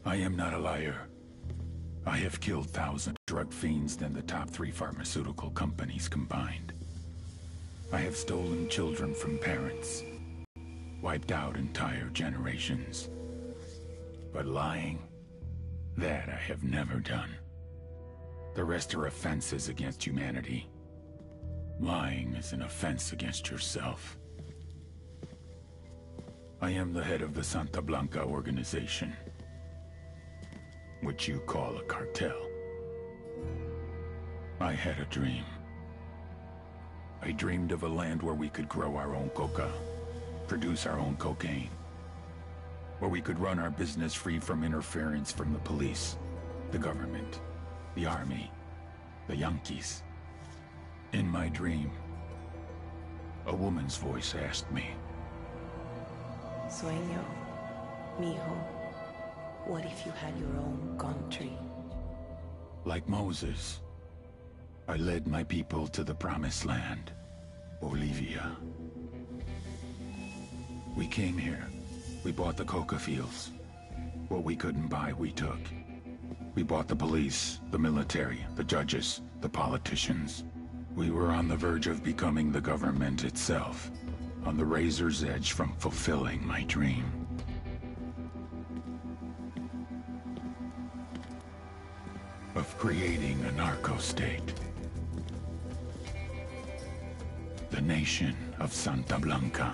I am not a liar. I have killed thousands of drug fiends than the top 3 pharmaceutical companies combined. I have stolen children from parents, wiped out entire generations. But lying, that I have never done. The rest are offenses against humanity. Lying is an offense against yourself. I am the head of the Santa Blanca organization, which you call a cartel. I had a dream. I dreamed of a land where we could grow our own coca, produce our own cocaine, where we could run our business free from interference from the police, the government, the army, the Yankees. In my dream, a woman's voice asked me, Sueño, mijo, what if you had your own country? Like Moses, I led my people to the promised land, Bolivia. We came here. We bought the coca fields. What we couldn't buy, we took. We bought the police, the military, the judges, the politicians. We were on the verge of becoming the government itself, on the razor's edge from fulfilling my dream. Of creating a narco-state. The nation of Santa Blanca.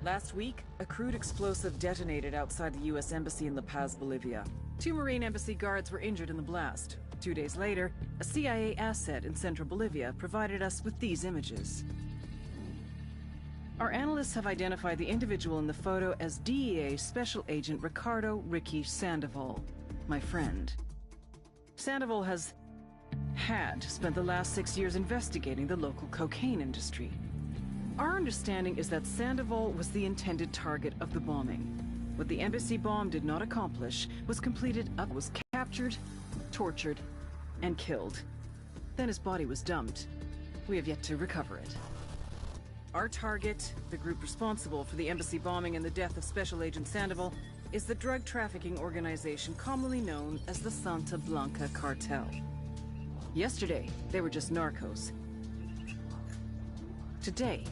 Last week, a crude explosive detonated outside the U.S. Embassy in La Paz, Bolivia. 2 Marine Embassy guards were injured in the blast. 2 days later, a CIA asset in central Bolivia provided us with these images. Our analysts have identified the individual in the photo as DEA Special Agent Ricardo Ricky Sandoval, my friend. Sandoval had spent the last 6 years investigating the local cocaine industry. Our understanding is that Sandoval was the intended target of the bombing. What the embassy bomb did not accomplish was captured, tortured, and killed. Then his body was dumped. We have yet to recover it. Our target, the group responsible for the embassy bombing and the death of Special Agent Sandoval, is the drug trafficking organization commonly known as the Santa Blanca Cartel. Yesterday, they were just narcos. Today,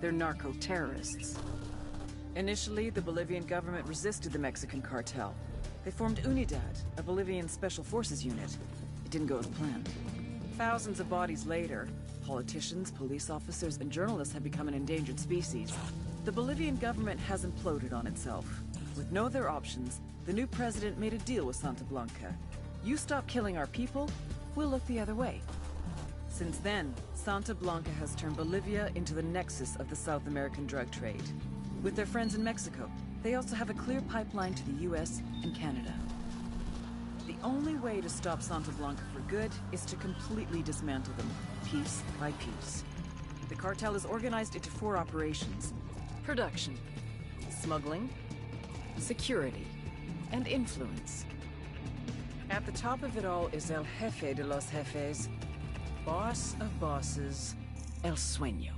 they're narco-terrorists. Initially, the Bolivian government resisted the Mexican cartel. They formed UNIDAD, a Bolivian special forces unit. It didn't go as planned. Thousands of bodies later, politicians, police officers, and journalists have become an endangered species. The Bolivian government has imploded on itself. With no other options, the new president made a deal with Santa Blanca. You stop killing our people, we'll look the other way. Since then, Santa Blanca has turned Bolivia into the nexus of the South American drug trade. With their friends in Mexico, they also have a clear pipeline to the US and Canada. The only way to stop Santa Blanca for good is to completely dismantle them, piece by piece. The cartel is organized into 4 operations: production, smuggling, security, and influence. At the top of it all is El Jefe de los Jefes, boss of bosses, El Sueño.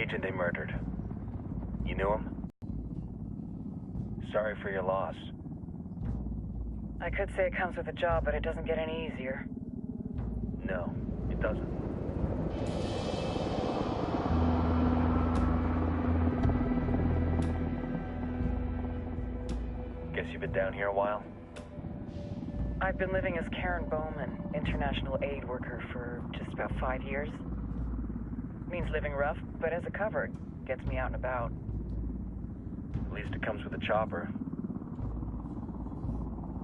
agent they murdered. You knew him? Sorry for your loss. I could say it comes with a job, but it doesn't get any easier. No, it doesn't. Guess you've been down here a while? I've been living as Karen Bowman, international aid worker, for just about 5 years. Means living rough, but as a cover, gets me out and about. At least it comes with a chopper.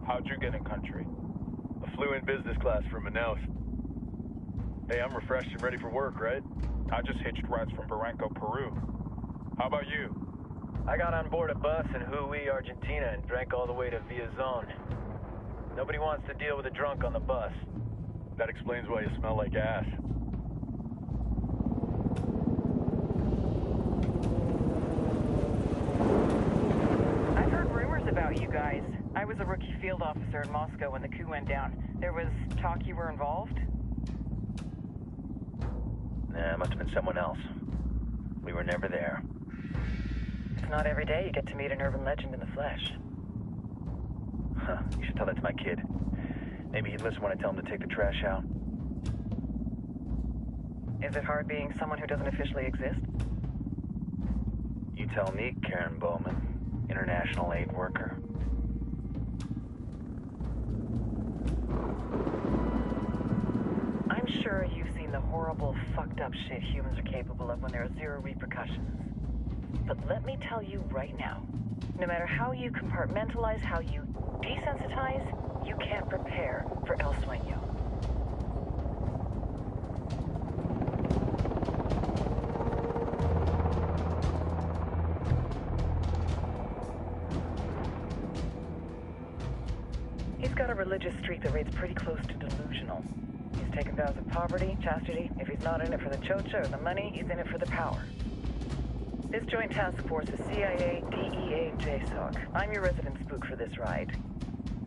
How'd you get in country? I flew in business class from Manaus. Hey, I'm refreshed and ready for work, right? I just hitched rides from Barranco, Peru. How about you? I got on board a bus in Hui, Argentina, and drank all the way to Villazon. Nobody wants to deal with a drunk on the bus. That explains why you smell like ass. I've heard rumors about you guys. I was a rookie field officer in Moscow when the coup went down. There was talk you were involved? Nah, it must have been someone else. We were never there. It's not every day you get to meet an urban legend in the flesh. Huh, you should tell that to my kid. Maybe he'd listen when I tell him to take the trash out. Is it hard being someone who doesn't officially exist? You tell me, Karen Bowman, international aid worker. I'm sure you've seen the horrible, fucked up shit humans are capable of when there are zero repercussions. But let me tell you right now, no matter how you compartmentalize, how you desensitize, you can't prepare for El Sueño. He's got a religious streak that rates pretty close to delusional. He's taken vows of poverty, chastity. If he's not in it for the chocha or the money, he's in it for the power. This joint task force is CIA, DEA, and JSOC. I'm your resident spook for this ride.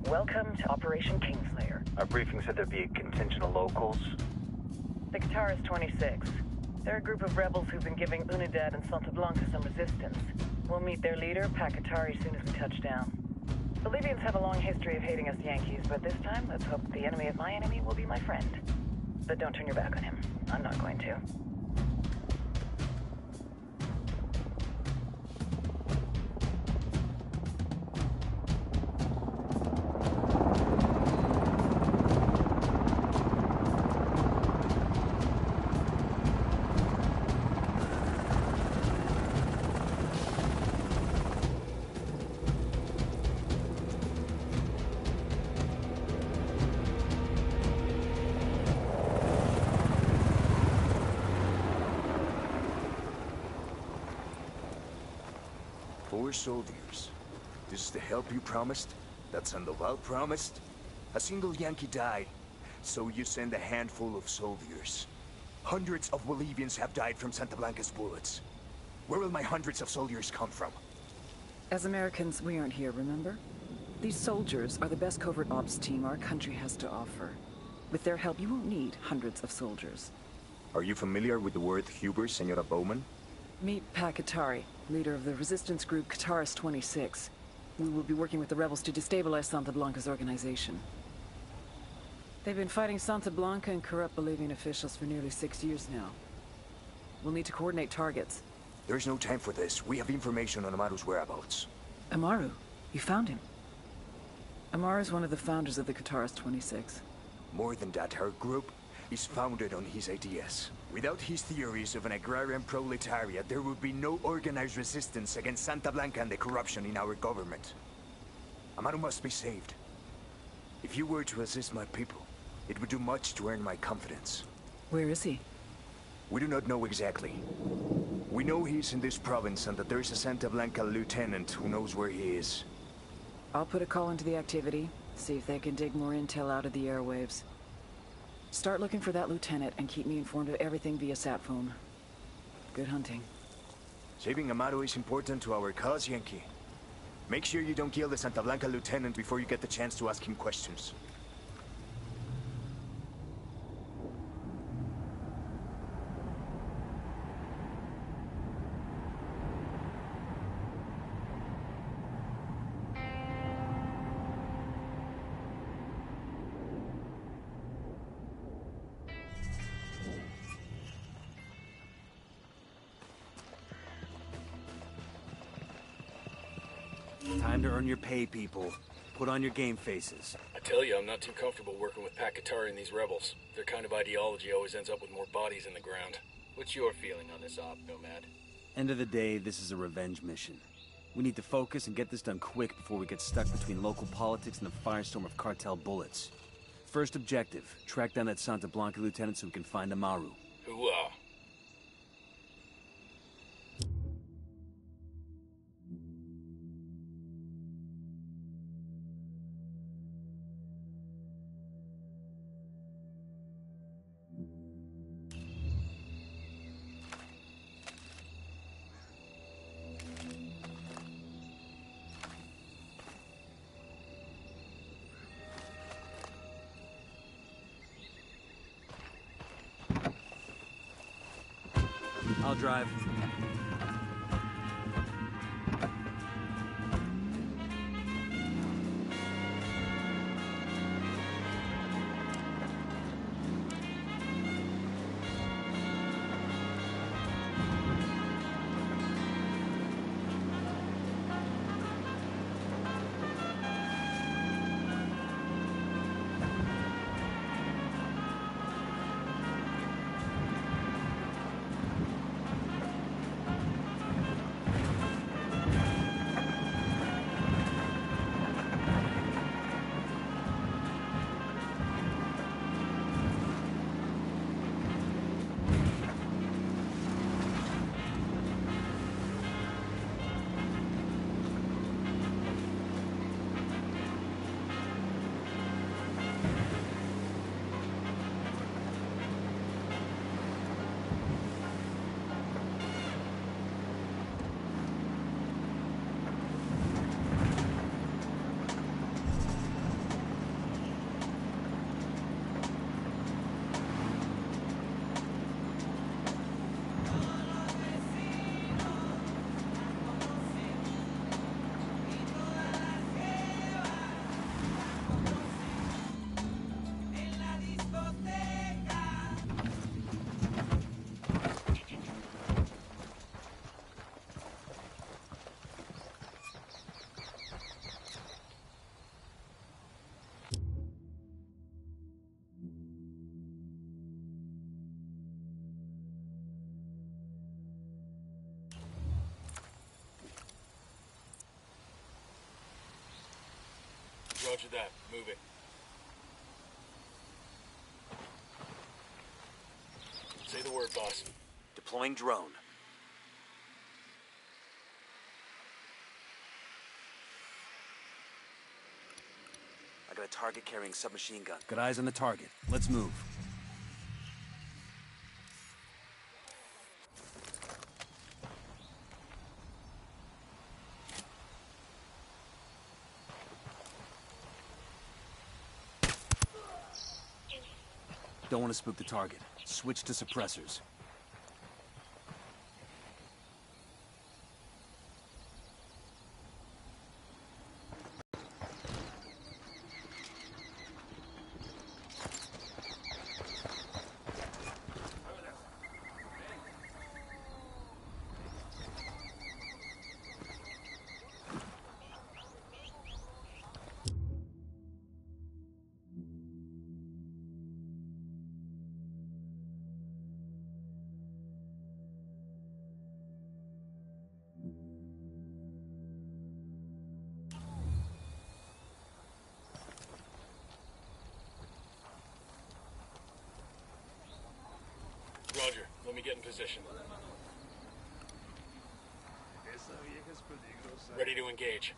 Welcome to Operation Kingslayer. Our briefing said there'd be a contingent of locals. The Guitarist 26. They're a group of rebels who've been giving Unidad and Santa Blanca some resistance. We'll meet their leader, Pakatari, as soon as we touch down. Bolivians have a long history of hating us Yankees, but this time, let's hope the enemy of my enemy will be my friend. But don't turn your back on him. I'm not going to. Four soldiers. This is the help you promised? That Sandoval promised? A single Yankee died, so you send a handful of soldiers. Hundreds of Bolivians have died from Santa Blanca's bullets. Where will my hundreds of soldiers come from? As Americans, we aren't here, remember? These soldiers are the best covert ops team our country has to offer. With their help, you won't need hundreds of soldiers. Are you familiar with the word Huber, Senora Bowman? Meet Pakatari, leader of the resistance group Guitarist 26. We will be working with the rebels to destabilize Santa Blanca's organization. They've been fighting Santa Blanca and corrupt Bolivian officials for nearly 6 years now. We'll need to coordinate targets. There's no time for this. We have information on Amaru's whereabouts. Amaru? You found him? Amaru's one of the founders of the Guitarist 26. More than that, her group is founded on his ideas. Without his theories of an agrarian proletariat, there would be no organized resistance against Santa Blanca and the corruption in our government. Amaru must be saved. If you were to assist my people, it would do much to earn my confidence. Where is he? We do not know exactly. We know he's in this province and that there's a Santa Blanca lieutenant who knows where he is. I'll put a call into the activity, see if they can dig more intel out of the airwaves. Start looking for that lieutenant and keep me informed of everything via sat phone. Good hunting. Saving Amaru is important to our cause, Yankee. Make sure you don't kill the Santa Blanca lieutenant before you get the chance to ask him questions. Time to earn your pay, people. Put on your game faces. I tell you, I'm not too comfortable working with Pakatari and these rebels. Their kind of ideology always ends up with more bodies in the ground. What's your feeling on this op, Nomad? End of the day, this is a revenge mission. We need to focus and get this done quick before we get stuck between local politics and the firestorm of cartel bullets. First objective, track down that Santa Blanca lieutenant so we can find Amaru. Hooah! I'll drive. Roger that. Moving. Say the word, boss. Deploying drone. I got a target carrying submachine gun. Got eyes on the target. Let's move. Don't want to spook the target. Switch to suppressors. Roger. Let me get in position. Ready to engage.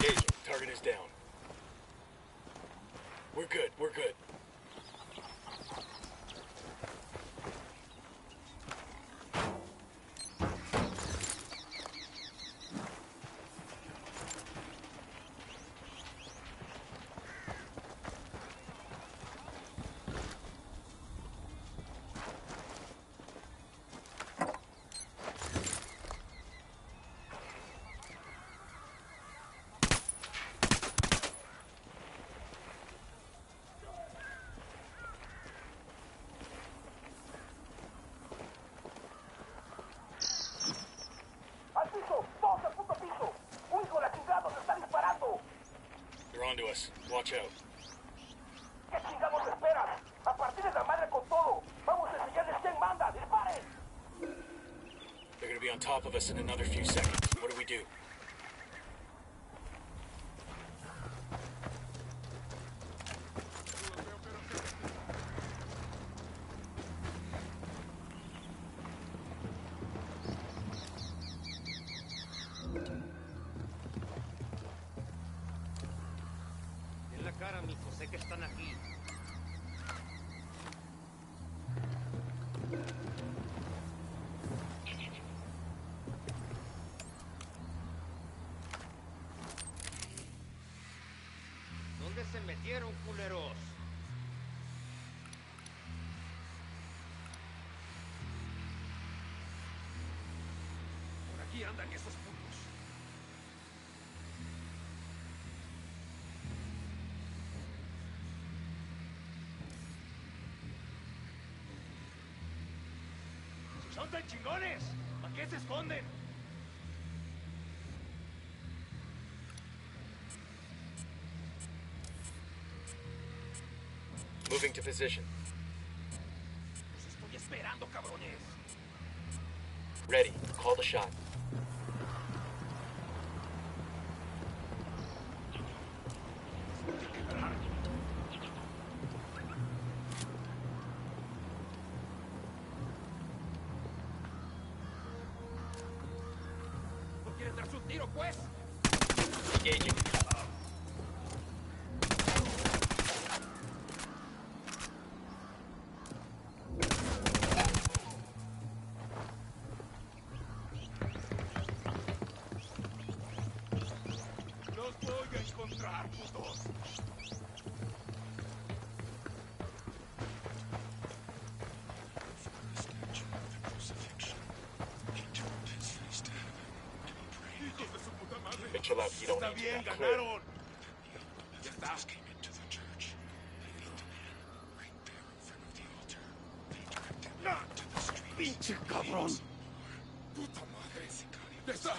Engaging. Target is down. us. Watch out. ¿Qué chingados esperas? A partir de la madre con todo. Vamos a enseñarles quién manda. ¡Disparen! They're gonna be on top of us in another few seconds. What do we do? En la cara, mijo. Sé que están aquí. ¿Dónde se metieron, culeros? Por aquí andan esos putos. Si son tan chingones, ¿para qué se esconden? Moving to position. Los estoy esperando, cabrones. Ready. Call the shot. ¿No quieres darse un tiro, pues? Engaging. Los voy a encontrar, putos. Hijos de su puta madre. Hey, chill out. You don't Está need to. bien, Now, clear. ganaron. Ya está. ¡No! ¡Pinche cabrón! ¡Puta madre! ¡Ya está!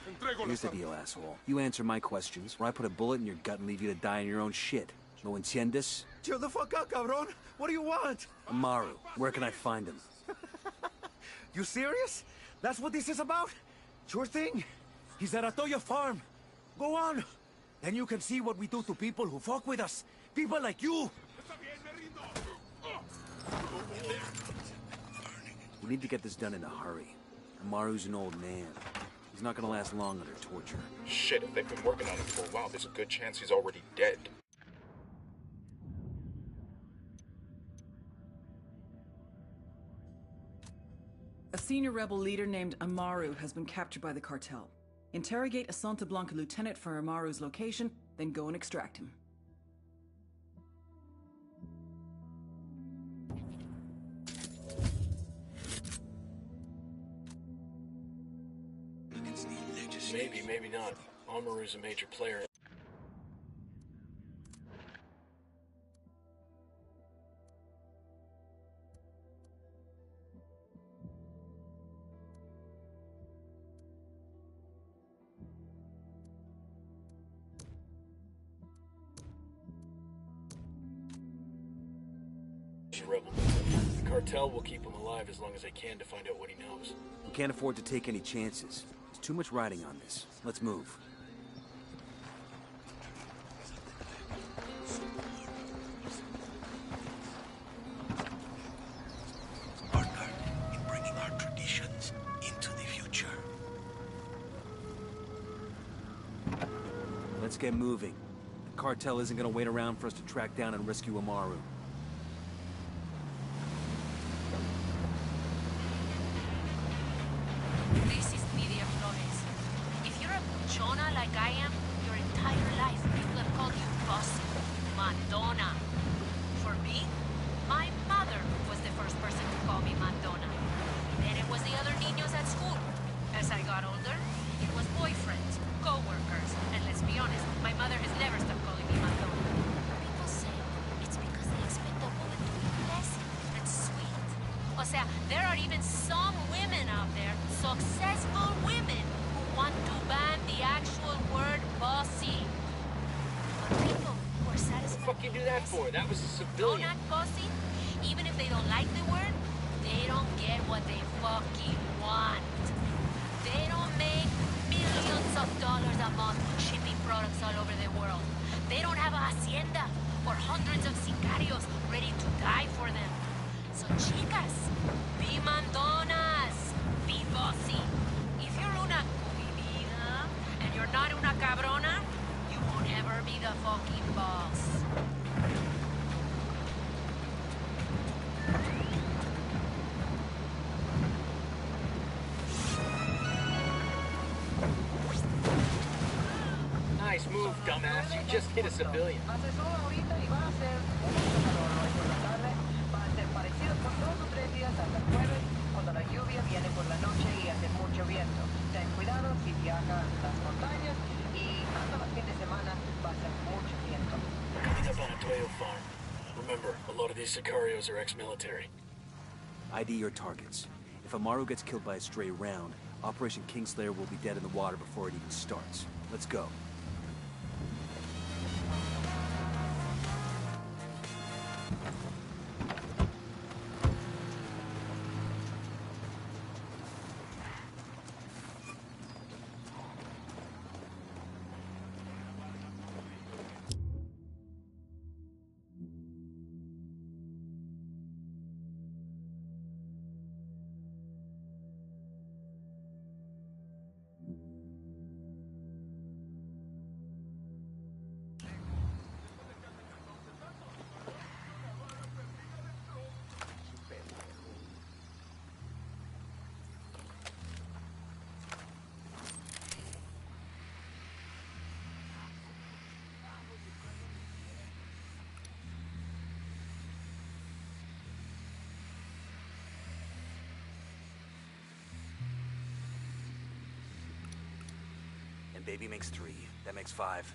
Entrego Here's the deal, asshole. You answer my questions, or I put a bullet in your gut and leave you to die in your own shit. ¿No entiendes? Chill the fuck out, cabrón. What do you want? Amaru, where can I find him? You serious? That's what this is about? Sure thing. He's at Atoya Farm. Go on. Then you can see what we do to people who fuck with us. People like you. ¡Está bien, me rindo! We need to get this done in a hurry. Amaru's an old man. He's not gonna last long under torture. Shit, if they've been working on him for a while, there's a good chance he's already dead. A senior rebel leader named Amaru has been captured by the cartel. Interrogate a Santa Blanca lieutenant for Amaru's location, then go and extract him. Maybe, maybe not. Amaru's a major player. He's a rebel. The cartel will keep him alive as long as they can to find out what he knows. We can't afford to take any chances. There's too much riding on this. Let's move. Partner in bringing our traditions into the future. Let's get moving. The cartel isn't gonna wait around for us to track down and rescue Amaru. This is Media Flores. If you're a buchona like I am, your entire life people have called you bossy, Madonna. For me, my mother was the first person to call me Madonna. Then it was the other niños at school. As I got older, it was boyfriends, co-workers, and let's be honest, my mother has never stopped calling me Madonna. People say it's because they expect a woman to be pleasant and sweet. O sea, there are even some women out there, successful women, who want to ban the actual word bossy. But fuck you do that for? That was a Don't civilian. act bossy. Even if they don't like the word, they don't get what they fucking want. They don't make millions of dollars a month shipping products all over the world. They don't have a hacienda or hundreds of sicarios ready to die for them. So chicas, be mandonas, be bossy. If you're una cubivida and you're not una cabrona, you won't ever be the fucking boss. Nice move, dumbass. You just hit a civilian. Asesor ahorita y va a ser mucho calor hoy por la tarde. Va a ser parecido por 2 o 3 días hasta el jueves, cuando la lluvia viene por la noche y hace mucho viento. Ten cuidado si viaja a las montañas y hasta el fin de semana va a ser mucho viento. Coming up on a Toyo farm. Remember, a lot of these sicarios are ex-military. ID your targets. If Amaru gets killed by a stray round, Operation Kingslayer will be dead in the water before it even starts. Let's go. Baby makes 3. That makes 5.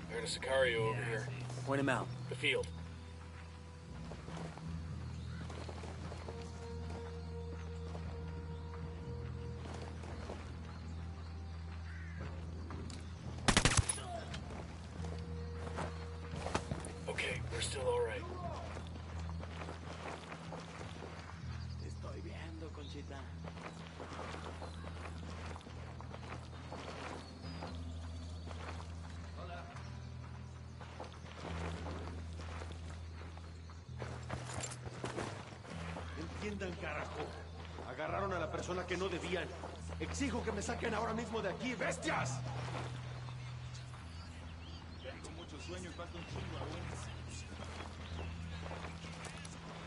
I heard a Sicario over here. Point him out. The field. Okay, we're still all right. Estoy viendo, Conchita. Entiendan, carajo. Agarraron a la persona que no debían. Exijo que me saquen ahora mismo de aquí, bestias. Tengo mucho sueño y falta un chingo aún.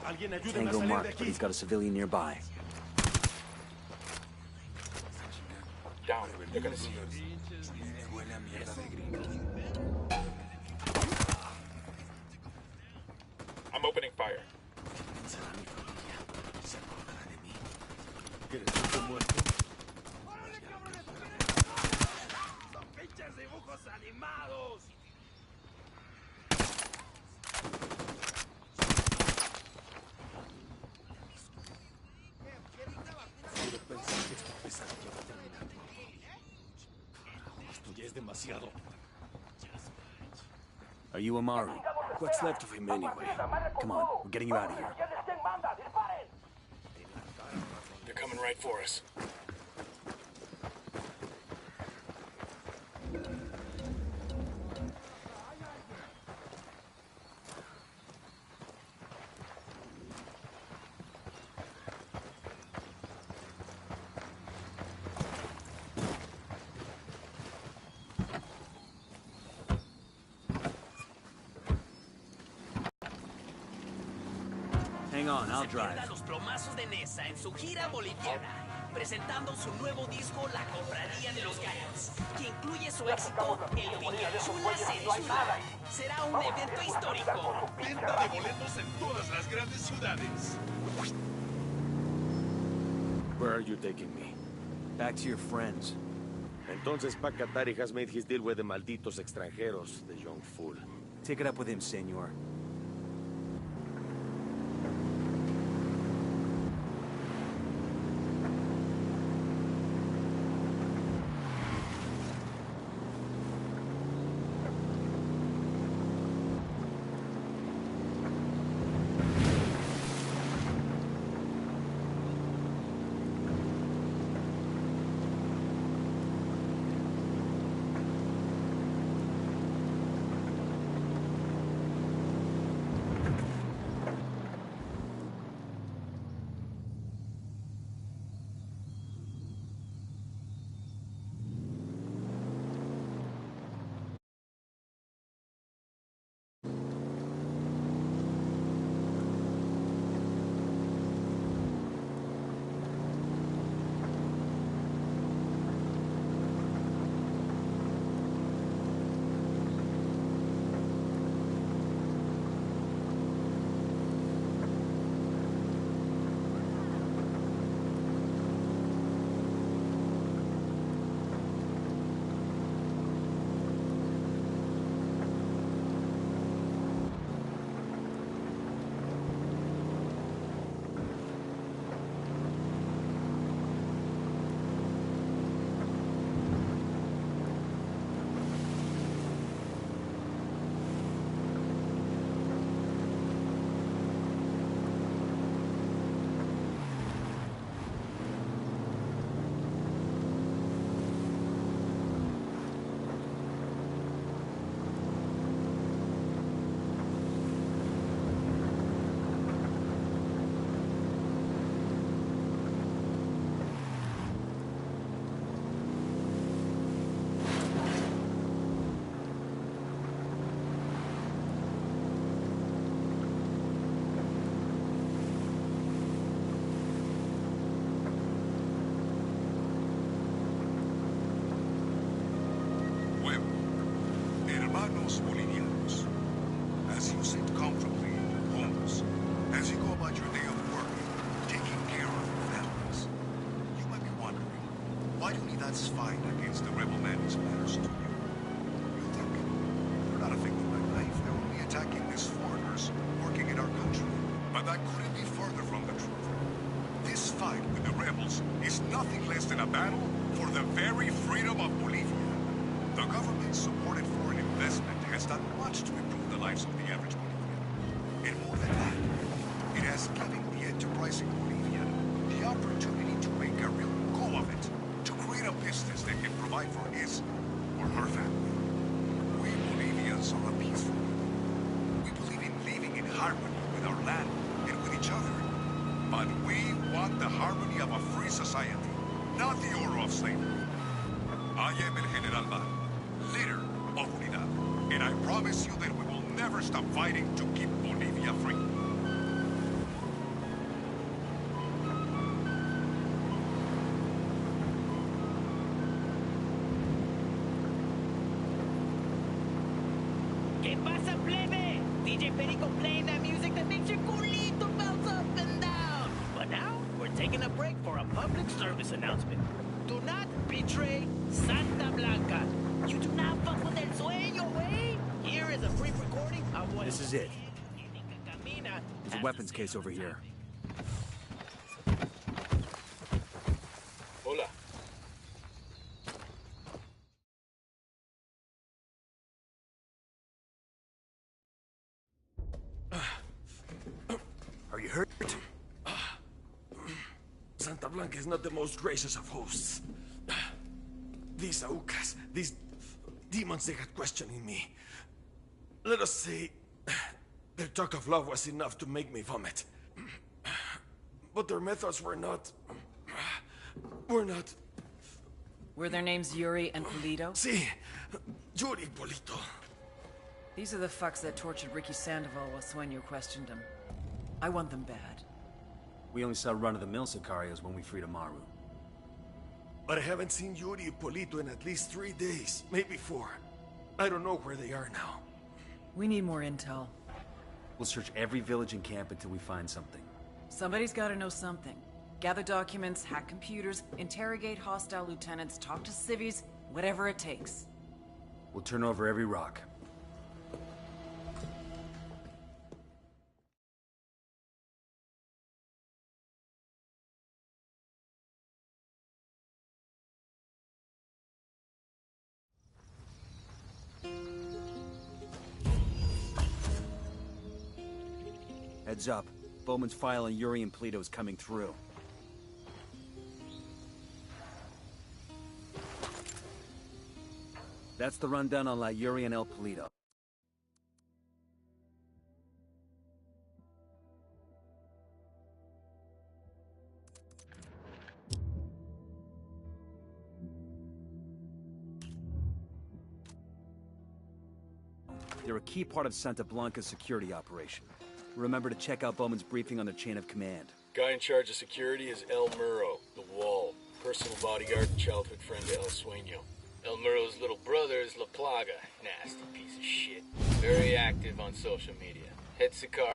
Alguien ayúdenme a Tango salir de marked, but aquí. he's got a civilian nearby. Down. They're gonna see us. I'm opening fire. ¡Son pinches dibujos animados! Quiero pensar que esta pesadilla va a terminar. Esto ya es demasiado. Are you Amaru? What's left of him anyway? Come on, we're getting you out of here. They're coming right for us. Hang on, I'll drive. Los plomazos de Nesa en su gira boliviana, presentando su nuevo disco La Cofradía de los Gallos, que incluye su éxito El Piñachula se disfruta. Será un evento histórico. Venta de boletos en todas las grandes ciudades. Where are you taking me? Back to your friends. Entonces Pacatari has made his deal with the malditos extranjeros, the young fool. Take it up with him, senor. Hermanos bolivianos, as you sit comfortably in your homes, as you go about your day of work, taking care of your families, you might be wondering, why do Unidad's fight against the rebel bandits matters to you? You think, they're not affected by life, they're only attacking these foreigners working in our country. But that couldn't be further from the truth. This fight with the rebels is nothing less than a battle for the very freedom of Bolivia. The government's supported foreign investment has done much to improve the lives of the average Bolivian. And more than that, it has given the enterprising Bolivian the opportunity to make a real go of it, to create a business that can provide for his or her family. We Bolivians are a peaceful people. We believe in living in harmony with our land and with each other. But we want the harmony of a free society, not the order of slavery. I am El General Mar, leader of Unidad, and I promise you that we will never stop fighting to keep Bolivia free. ¿Qué pasa, plebe? DJ Perico playing that music that makes your culito bounce up and down. But now, we're taking a break for a public service announcement. Do not betray Santa Blanca. You do not fuck with El Sueño, eh? Here is a brief recording of what... This is it. There's a weapons case over here. Hola. Are you hurt? Santa Blanca is not the most gracious of hosts. These Aucas, these demons they had questioning me. Let us say, their talk of love was enough to make me vomit. But their methods were not... Were their names Yuri and Polito? Si, Yuri Polito. These are the fucks that tortured Ricky Sandoval while Sueño questioned him. I want them bad. We only saw run-of-the-mill Sicarios when we freed Amaru. But I haven't seen Yuri and Polito in at least 3 days, maybe 4. I don't know where they are now. We need more intel. We'll search every village and camp until we find something. Somebody's gotta know something. Gather documents, hack computers, interrogate hostile lieutenants, talk to civvies, whatever it takes. We'll turn over every rock. Heads up. Bowman's file on Yuri and Polito is coming through. That's the rundown on La Yuri and El Polito. They're a key part of Santa Blanca's security operation. Remember to check out Bowman's briefing on their chain of command. Guy in charge of security is El Muro, the Wall. Personal bodyguard and childhood friend to El Sueño. El Muro's little brother is La Plaga. Nasty piece of shit. Very active on social media. Head Sicario.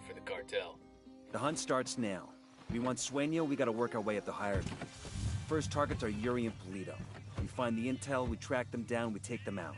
For the cartel. The hunt starts now. We want Sueño, we gotta work our way up the hierarchy. First targets are Yuri and Polito. We find the intel, we track them down, we take them out.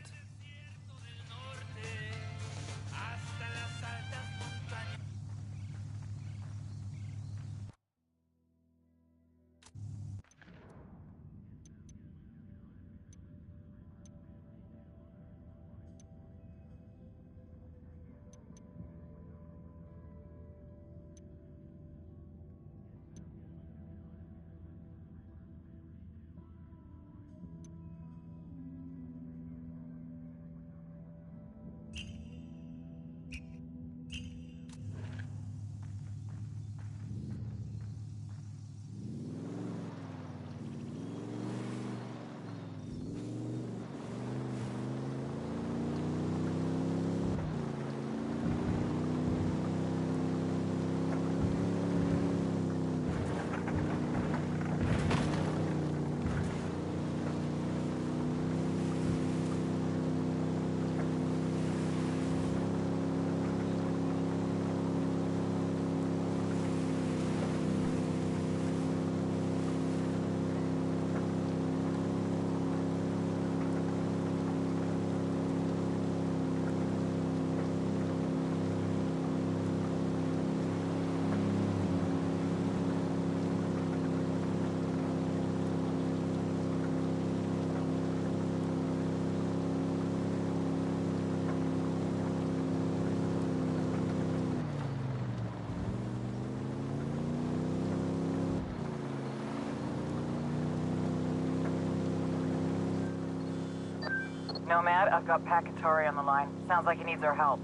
Nomad, I've got Pakatari on the line. Sounds like he needs our help.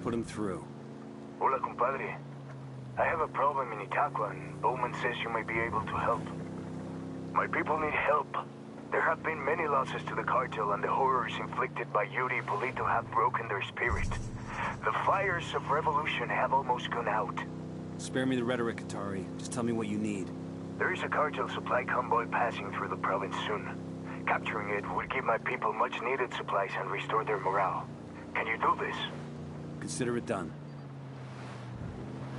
Put him through. Hola, compadre. I have a problem in Itaqua, and Bowman says you may be able to help. My people need help. There have been many losses to the cartel, and the horrors inflicted by Yuri and Polito have broken their spirit. The fires of revolution have almost gone out. Spare me the rhetoric, Katari. Just tell me what you need. There is a cartel supply convoy passing through the province soon. Capturing it would give my people much-needed supplies and restore their morale. Can you do this? Consider it done.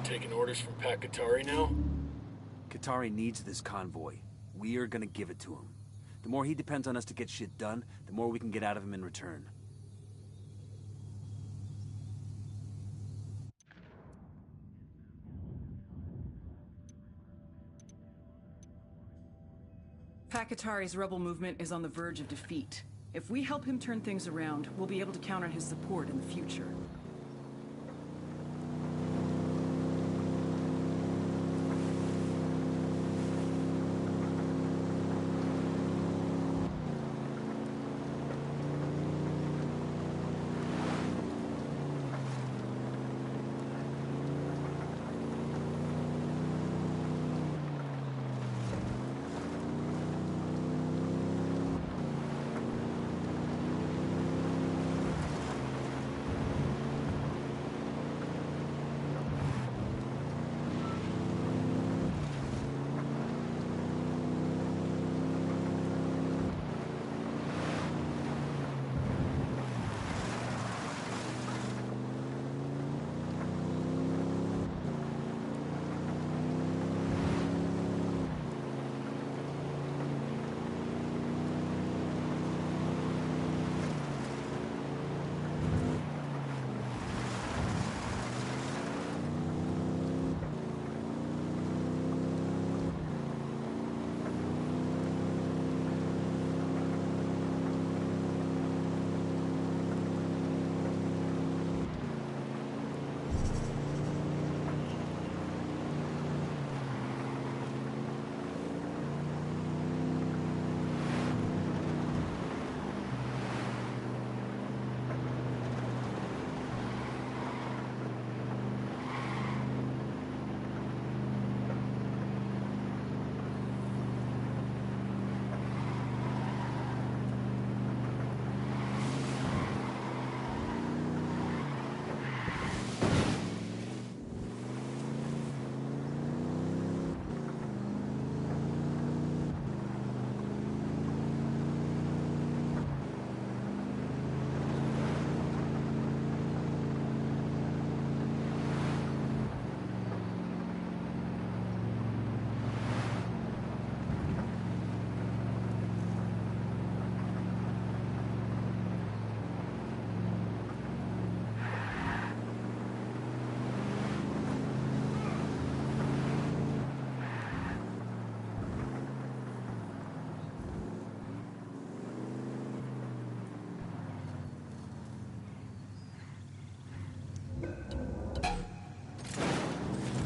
Taking orders from Pakatari now? Katari needs this convoy. We are gonna give it to him. The more he depends on us to get shit done, the more we can get out of him in return. Pakatari's rebel movement is on the verge of defeat. If we help him turn things around, we'll be able to count on his support in the future.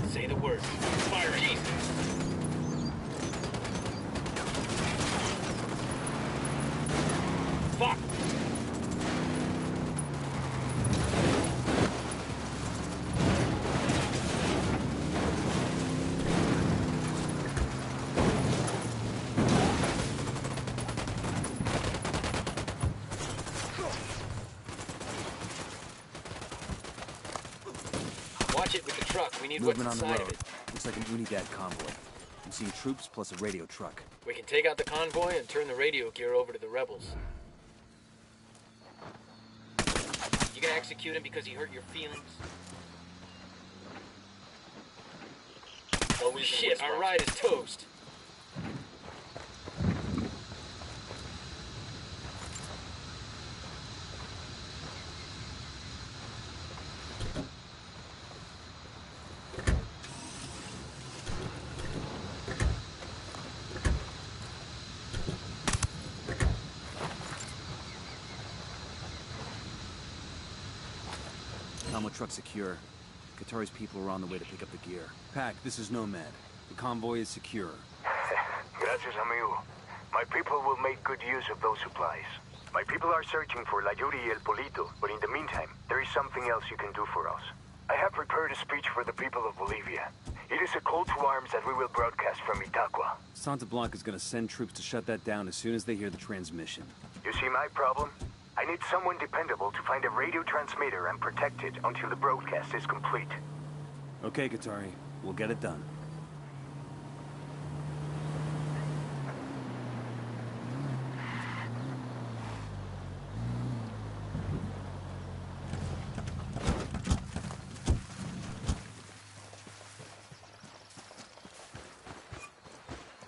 Say the word. Fire it. Fuck! Watch it with the truck. We need what's Movement on the inside road. of it. Looks like an Unidad convoy. I'm seeing troops plus a radio truck. We can take out the convoy and turn the radio gear over to the rebels. You gonna execute him because he hurt your feelings? Oh shit, our ride is toast. Combo truck secure. Qatari's people are on the way to pick up the gear. Pac, this is Nomad. The convoy is secure. Gracias, amigo. My people will make good use of those supplies. My people are searching for La Yuri y El Polito, but in the meantime, there is something else you can do for us. I have prepared a speech for the people of Bolivia. It is a call to arms that we will broadcast from Itaqua. Santa Blanca's gonna send troops to shut that down as soon as they hear the transmission. You see my problem? I need someone dependable to find a radio transmitter and protect it until the broadcast is complete. Okay, Qatari. We'll get it done.